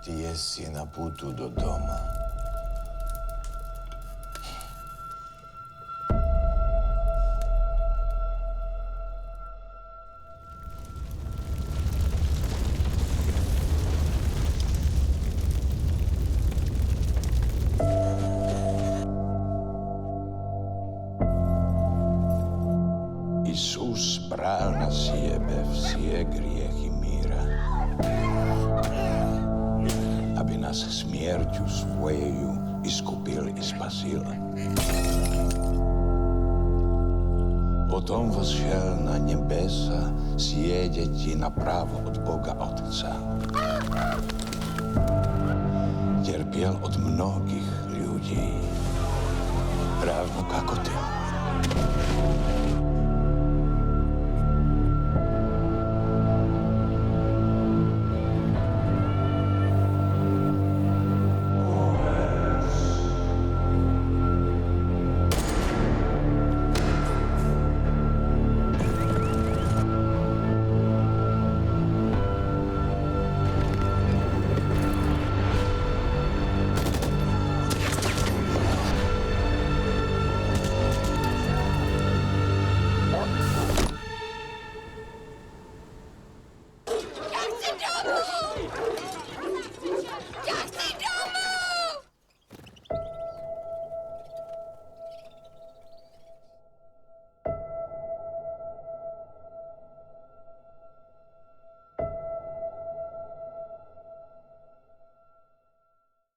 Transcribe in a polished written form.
ty jsi na putu do doma. Isus bral na siebie все грехи мира, aby nás смертью своею искупил и спасил. Potom vzšel na nebesa, sjedeti направо od Boga Otca. Терпел od mnohých ľudí, равно как и ты.